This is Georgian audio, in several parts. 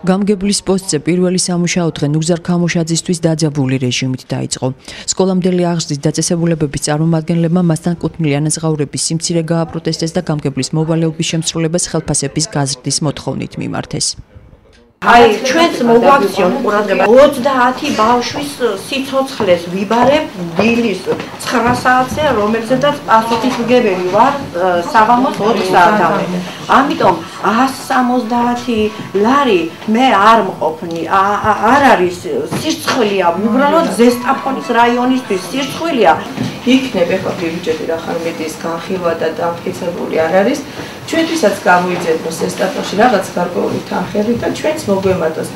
გამგებლის პოსტზე პირველი სამუშაო დღე ნუგზარ ქამუშაძისთვის დაძაბული რეჟიმით დაიწყო. სკოლამდელი აღზრდის დაწესებულებების წარმომადგენლებმა მასთან კუთვნილი ანაზღაურების სიმცირე გააპროტესტეს და გამგებლის მოვალეობის შემსრულებას ხელფასების გაზრდის მოთხოვნით მიმართეს. Ai, ჩვენს მოგვაქციონ ყურადღება 30 ბავშვის სიცოცხლეს ვიბარებ დილის 9 საათზე, რომელზედაც პასუხისმგებელი ვარ საღამოს 2 საათამდე. ამიტომ 170 ლარი მე არ მყოფნი, არ არის სირცხვილია, უბრალოდ ზესტაფონის რაიონისთვის სირცხვილია. იქნებ ახლა ბიუჯეტი რა ხარ მედიის განხილვა და დამტკიცებული არ არის. ჩვენთვისაც გამოიძებნოს ზესტაფონში რაღაც გარკვეული თანხები და ჩვენც მოგვემატოს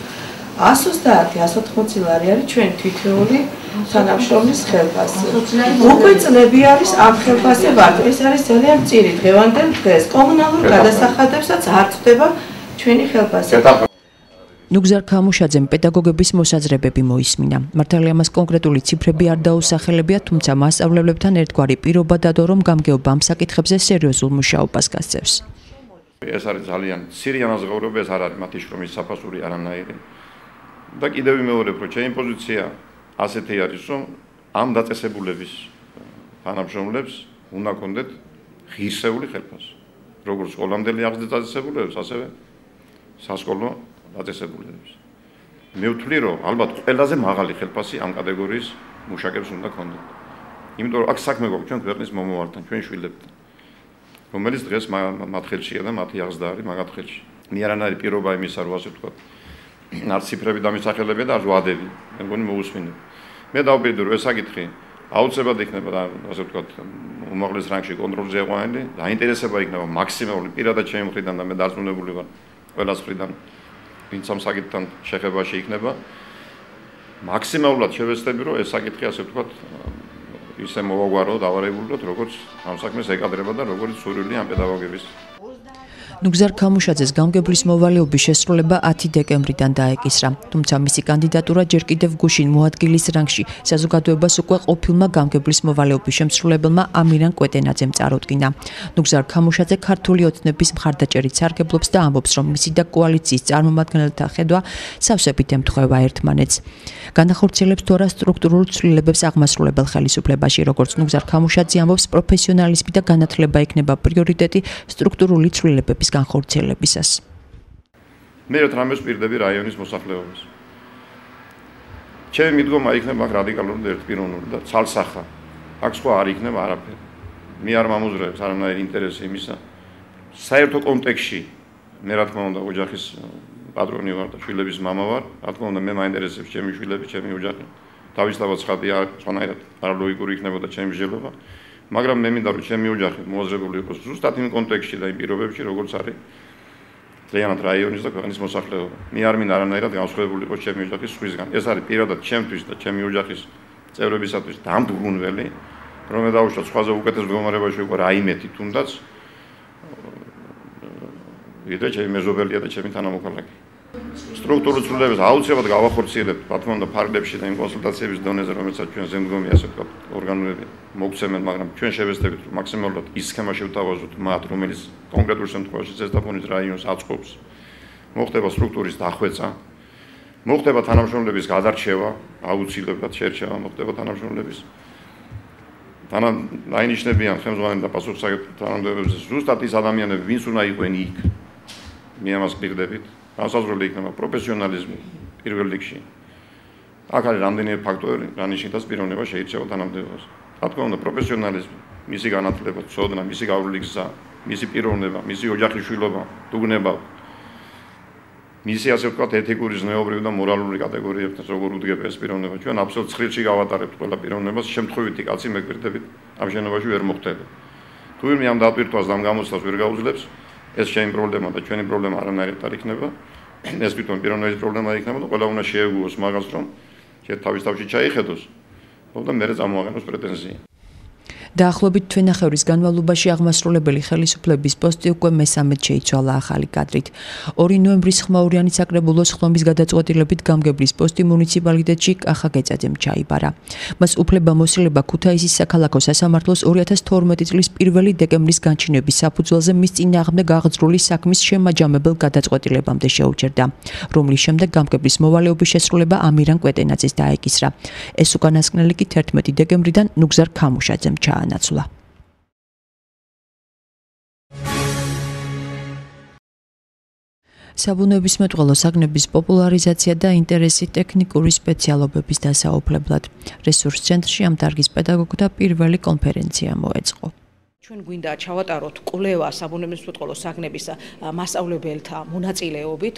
130-180 ლარი არის ჩვენ თითოეული თანამშრომლის ხელფასი. უკვე წლები არის ამ ხელფასზე ვართ. ეს არის ძალიან მწირი დღევანდელ დღეს. კომუნალურ გადასახადებსაც არ წდება ჩვენი ხელფასი. ნუგზარ ქამუშაძემ პედაგოგების მოსაზრებები მოისმინა. მართალია მას კონკრეტული ციფრები არ დაუსახელებია, თუმცა მასწავლებლებთან ერთგვარი პირობა დადო, რომ გამგეობა ამ საკითხებზე სერიოზულ მუშაობას გასწევს. ეს არის ძალიან მცირე ანაზღაურება, ეს არ არის მათი შრომის საფასური არანაირი. და კიდევ ვიმეორებ, რომ ჩემი პოზიცია ასეთი არის, რომ ამ დაწესებულების თანამშრომლებს უნდა კონდეთ ღირსეული ხელფასი. როგორც სკოლამდელი აღზრდის დაწესებულებებს, ასევე სასკოლო დაწესებულებებს. მე ვთვლი, რომ ალბათ ყველაზე მაღალი ხელფასი ამ კატეგორიის მუშაკებს უნდა კონდეთ. იმიტომ რომ აქ საქმე გვაქვს ჩვენ ქვეყნის მომავალთან, ჩვენ შვილებთან, რომელიც დღეს მათ ხელშია და მათი აღზრდა არის მაგათ ხელში. მე არანაირი პირობა იმისა, რომ ასე ვთქვათ, არ ციფრები დამისახელებია და არ ვადები. მე მგონი მოусმინებ. მე დავბედო რომ ეს საკითხი აუცილებლად იქნება და ასე ვთქვათ, უმაღლეს რანგში კონტროლზე ეყვანილი, დაინტერესება იქნება მაქსიმალური პირადად ჩემი მხრიდან და მე დარწმუნებული ვარ ყველას მხრიდან ვინც ამ საკითხთან შეხებაში იქნება. მაქსიმალურად შევეცდები, რომ ეს საკითხი ასე ვთქვათ, ისე მოვაგვარო დავარებულოთ, როგორც ამ საქმეს ეკადრება და როგორც სურვილი ამ პედაგოგების. ნუგზარ ქამუშაძეს გამგებლის მოვალეობის შესრულება 10 დეკემბრიდან დაეკისრა, თუმცა მისი კანდიდატურა ჯერ კიდევ გუშინ მოადგილის რანგში საზოგადოებას უკვე ყოფილმა გამგებლის მოვალეობის შემსრულებელმა ამირან კვეტენაძემ წარუდგინა. ნუგზარ ქამუშაძე ქართული ოცნების მხარდაჭერით სარგებლობს და ამბობს, რომ მისი და კოალიციის წარმომადგენელთა ხედვა სავსებით ემთხვევა ერთმანეთს. განახორციელებს თუ არა სტრუქტურულ ცვლილებებს აღმასრულებელ ხელისუფლებაში, როგორც ნუგზარ ქამუშაძე ამბობს, პროფესიონალიზმი და განათლება იქნება პრიორიტეტი სტრუქტურული ცვლილებების განხორციელებისას. მე რამეს პირდები რაიონის მოსახლეობას. ჩემი მიდგომა იქნება რადიკალური და ერთპიროვნული და ცალსახა. აქ სხვა არ იქნება არაფერი. მე არ მომუზრებს არანაირი ინტერესი იმისა. საერთო კონტექსტში მე რა თქმა უნდა ოჯახის პატრონი ვარ და შვილების მამა ვარ. რა თქმა უნდა მე მაინტერესებს ჩემი შვილები, ჩემი ოჯახი. თავისთავად ცხადია, სხვანაირად არალოგიკური იქნებოდა ჩემი მსჯელობა. მაგრამ მე მინდა რომ ჩემი ოჯახი მოაზრებული იყოს ზუსტად იმ კონტექსტში და იმ პირობებში, როგორც არის ძალიანად რაიონის და ქვეყნის მოსახლეობა. მე არ მინდა არანაირად განსხვავებული იყოს ჩემი ოჯახის სხვისგან. ეს არის პირადად ჩემთვის და ჩემი ოჯახის წევრებისათვის დამდგუნველი, რომ მე დავუშვათ სხვაზე უკეთეს მდგომარეობაში იყო რაიმეთი თუნდაც ვიდრე ჩემი მეზობელია და ჩემი თანამოქალაქე. სტრუქტურულ ცვლილებებს აუცილებლად გავახორციელებთ, რა თქმა უნდა, ფარგლებში და იმ კონსულტაციების დონეზე, რომელსაც ჩვენ ზემდგომი ასე ვთქვათ, ორგანოები მოგცემენ, მაგრამ ჩვენ შევეცდებით, რომ მაქსიმალურად ის სქემა შევთავაზოთ მათ, რომელიც კონკრეტულ შემთხვევაში ზესტაფონის რაიონს აწყობს. მოხდება სტრუქტურის დახვეწა, მოხდება თანამშრომლების გადარჩევა, აუცილებლად შერჩევა მოხდება თანამშრომლების. დაინიშნებიან ხელმძღვანელი და პასუხისმგებელი თანამდებობებზე ზუსტად ის ადამიანები, ვინც უნდა იყვნენ იქ. მე ამას ვფიქრდებით. განსაზღვრული იქნება პროფესიონალიზმი პირველ რიგში. აქ არის რამდენიმე ფაქტორი, რანიშნავს პიროვნება შეირჩევა თანამდებობას. რა თქმა უნდა, პროფესიონალიზმი, მისი განათლება, ცოდნა, მისი გავლილი გზა, მისი პიროვნება, მისი ოჯახის შვილობა, დუგნება, მისი ასე ვთქვათ, ეთიკური, ზნეობრივი და მორალური კატეგორიებთან როგორ უდგება ეს პიროვნება. ჩვენ აბსოლუტ ცხრილში გავატარებთ ყველა პიროვნებას, შემთხვევითი კაცი მეკვირდებით ამ შენობაში ვერ მოხდება. თუ ვინმე ამ დაპირთვას და ამ გამოცდას ვერ გაუძლებს, ეს ჩემი პრობლემა და ჩვენი პრობლემა არანაირად არ იქნება. ეს თვითონ პიროვნების პრობლემა იქნება და ყველა უნდა შეეგუოს მაგას, რომ თავის თავში ჩაიხედოს და მერე წამოაყენოს პრეტენზია. დაახლოებით თვენახევრის განმავლობაში აღმასრულებელი ხელისუფლების პოსტი უკვე მესამედ შეიცვალა ახალი კადრით. 2 ნოემბრის ხმაურიანი საკრებულოს ხლომის გადაწყვეტილებით გამგებლის პოსტი მუნიციპალიტეტში კახა გეწაძემ ჩაიბარა. მას უფლებამოსილება ქუთაისის საქალაქო სასამართლოს 2012 წლის 1 დეკემბრის განჩინების საფუძველზე მის წინააღმდეგ აღძრული საქმის შემაჯამებელ გადაწყვეტილებამდე შეუჩერდა, რომლის შემდეგ გამგებლის მოვალეობის შესრულება ამირან კვეტენაძეს დაეკისრა. ეს უკანასკნელი კი 11 დეკემბრიდან ნუგზარ ქამუშაძემ ჩაანაცვლა. საბუნებისმეტყველო საგნების პოპულარიზაცია და ინტერესი ტექნიკური სპეციალობების დასაუფლებლად. რესურს ცენტრში ამ დარგის პედაგოგთა პირველი კონფერენცია მოეწყო. ჩვენ გვინდა ჩავატაროთ კვლევა საბუნებისმეტყველო საგნების მასწავლებელთა მონაწილეობით,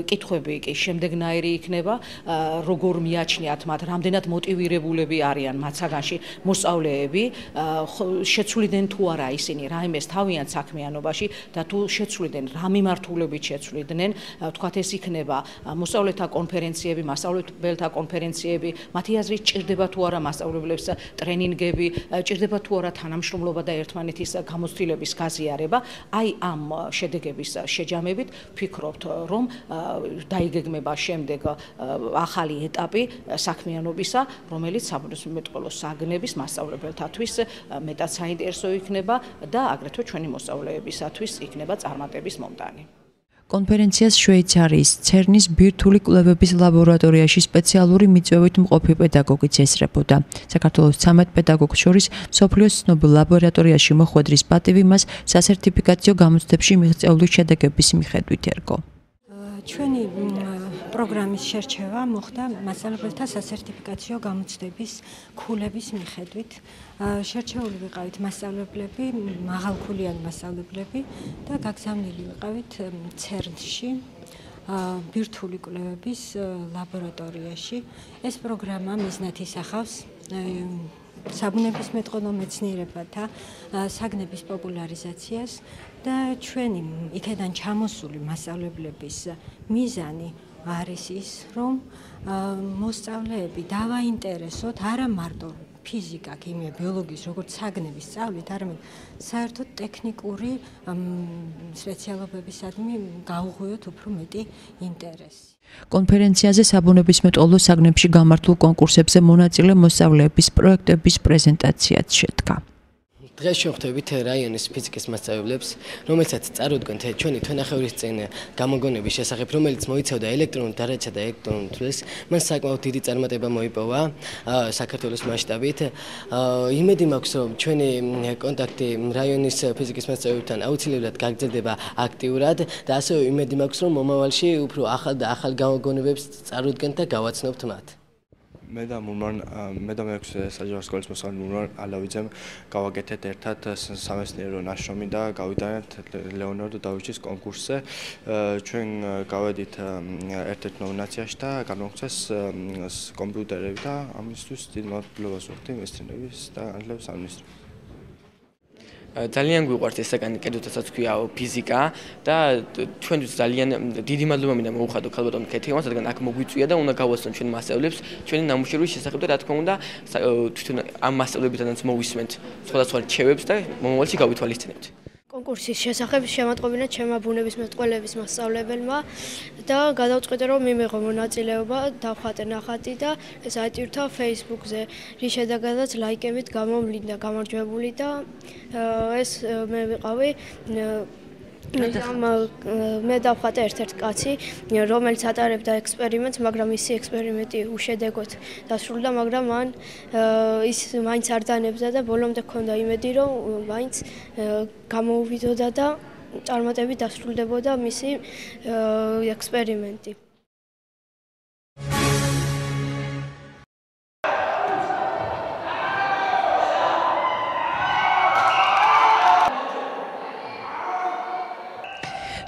კითხვები კი შემდეგნაირი იქნება, როგორ მიაჩნიათ მათ, რამდენად მოტივირებულები არიან მათ საგანში მოსწავლეები, შეცვლიდნენ თუ არა ისინი რაიმეს თავიანთ საქმიანობაში და თუ შეცვლიდნენ, რა მიმართულებით შეცვლიდნენ, თქვათ ეს იქნება მოსწავლეთა კონფერენციები, მასწავლებელთა კონფერენციები, მათი აზრით ჭირდება თუ არა მასწავლებლებს ტრენინგები, ჭირდება თუ არა თანამშრომლობა და ერთმანეთის გამოცდილების გაზიარება. აი ამ შედეგების შეჯამებით ვფიქრობთ, რომ დაიგეგმება შემდეგ ახალი ეტაპი საქმიანობისა, რომელიც საბუნებისმეტყველო საგნების მასწავლებელთათვის მეტად საინტერესო იქნება და აგრეთვე ჩვენი მოსწავლეებისათვის იქნება წარმატების მომტანი. კონფერენციას შვეიცარიის CERN-ის ბირთვული კვლევების ლაბორატორიაში სპეციალური მიწვევით მყოფი პედაგოგიც ესწრებოდა. საქართველოს 13 პედაგოგს შორის მსოფლიოს ცნობილ ლაბორატორიაში მოხვედრის პატივი მას სასერტიფიკაციო გამოცდებში მიღწეული შედეგების მიხედვით ერგო. ჩვენი პროგრამის შერჩევა მოხდა მასწავლებელთა სასერტიფიკაციო გამოცდების ქულების მიხედვით. შერჩეული ვიყავით მასწავლებლები, მაღალქულიანი მასწავლებლები და გაგზავნილი ვიყავით CERN-ში, ბირთვული კვლევების ლაბორატორიაში. ეს პროგრამა მიზნად ისახავს საბუნებისმეტყველო მეცნიერებათა საგნების პოპულარიზაციას და ჩვენი იქედან ჩამოსული მასწავლებლების მიზანი არის ის, რომ მოსწავლეები დავაინტერესოთ არა მარტო ფიზიკა, ქიმია, ბიოლოგიის, როგორც საგნების სწავლით, არამედ საერთოდ ტექნიკური სპეციალობებისადმი გაუღვიოთ უფრო მეტი ინტერესი. კონფერენციაზე საბუნებისმეტყველო საგნებში გამართულ კონკურსებზე მონაწილე მოსწავლეების პროექტების პრეზენტაციაც შედგა. დღეს შევხვდებით რაიონის ფიზიკის მასწავლებლებს, რომელსაც წარუდგენთ ჩვენი თვენახევრის წინ გამოგონების შესახებ, რომელიც მოიცავდა ელექტრონულ დარაჯსა და ელექტრონულ თვლილს. მან საკმაოდ დიდი წარმატება მოიპოვა საქართველოს მასშტაბით. იმედი მაქვს, რომ ჩვენი კონტაქტი რაიონის ფიზიკის მასწავლებლებთან აუცილებლად გაგრძელდება აქტიურად და ასევე იმედი მაქვს, რომ მომავალში უფრო ახალ და ახალ გამოგონებებს წარუდგენთ და გავაცნობთ მათ. მე და მე-6 საჯარო სკოლის მოსწავლე მურმან ალავიძემ გავაკეთეთ ერთად სამეცნიერო ნაშრომი და გავიდანეთ ლეონარდო და ვინჩის კონკურსზე. ჩვენ გავედით ერთ-ერთ ნომინაციაში და გამოგვცეს კომპიუტერები და ამისთვის დიდ მადლობას ვუხდი მეცნიერების და განათლების სამინისტროს. ძალიან გვიყვართ ეს საკანი, კერძოდაც ქვია ფიზიკა და ჩვენთვის ძალიან დიდი მადლობა მინდა მოუხადო ქალბატონ ქეთიევას, რადგან აქ მოგვიწვია და უნდა გავაცნოთ ჩვენ მასწავლებლებს ჩვენი ნამუშევრის შესახებ და რა თქმა უნდა თვითონ ამ მასწავლებლებთანაც მოვისმენთ სხვადასხვა რჩევებს და მომავალში გავითვალისწინებთ. კონკურსის შესახებ შემატყობინა ჩემმა ბუნებისმეტყველების მასწავლებელმა და გადავწყვიტე რომ მიმეღო მონაწილეობა, დავხატე ნახატი და ეს აიტვირთა Facebook-ზე, რის შედეგადაც ლაიკებით გამომვლინდა გამარჯვებული და ეს მე ვიყავი მე დავხატე ერთ-ერთ კაცი, რომელიც ატარებდა ექსპერიმენტს, მაგრამ ისი ექსპერიმენტი უშედეგოდ დასრულდა, მაგრამ მან ის მაინც არ დანებდა და ბოლომდე ჰქონდა იმედი, რომ მაინც გამოუვიდოდა და წარმატებით დასრულდებოდა მისი ექსპერიმენტი.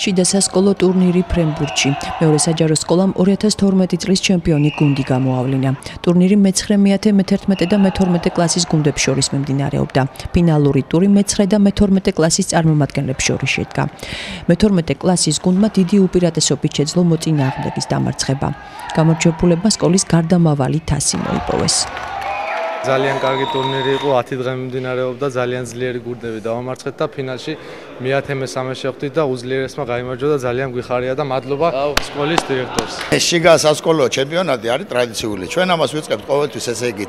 შიდა სასკოლო ტურნირი ფრენბურთში. მეორე საჯარო სკოლამ 2012 წლის ჩემპიონი გუნდი გამოავლინა. ტურნირი მე-9, მე-11 და მე-12 კლასის გუნდებს შორის მიმდინარეობდა. ფინალური ტური მე-9 და მე-12 კლასის წარმომადგენლებს შორის შედგა. მე-12 კლასის გუნდმა დიდი უპირატესობით შეძლო მოწინააღმდეგის დამარცხება. გამარჯვებულებმა სკოლის გარდამავალი თასი მოიპოვეს. ძალიან კარგი ტურნირი იყო, 10 დღე მიმდინარეობდა, ძალიან ძლიერი გუნდები დავამარცხეთ და ფინალში მე-10-მე შევხვდით და უძლიერესმა გაიმარჯვა და ძალიან გვიხარია და მადლობა სკოლის დირექტორს. შიგა სასკოლო ჩემპიონატი არის ტრადიციული. ჩვენ ამას ვიწყებთ ყოველთვის, ესე იგი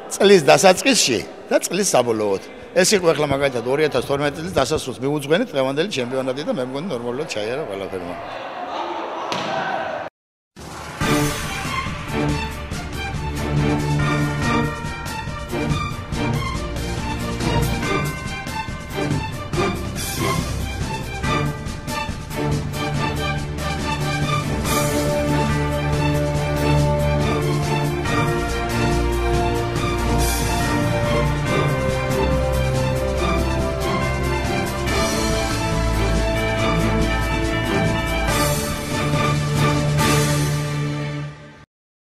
წლის დასაწყისში და წლის საბოლოოდ. ეს იყო ახლა მაგალითად 2012 წლის დასასრულს მიუძღვენით დღევანდელი ჩემპიონატი და მე მგონი ნორმალურად ჩაიარა ყველაფერმა.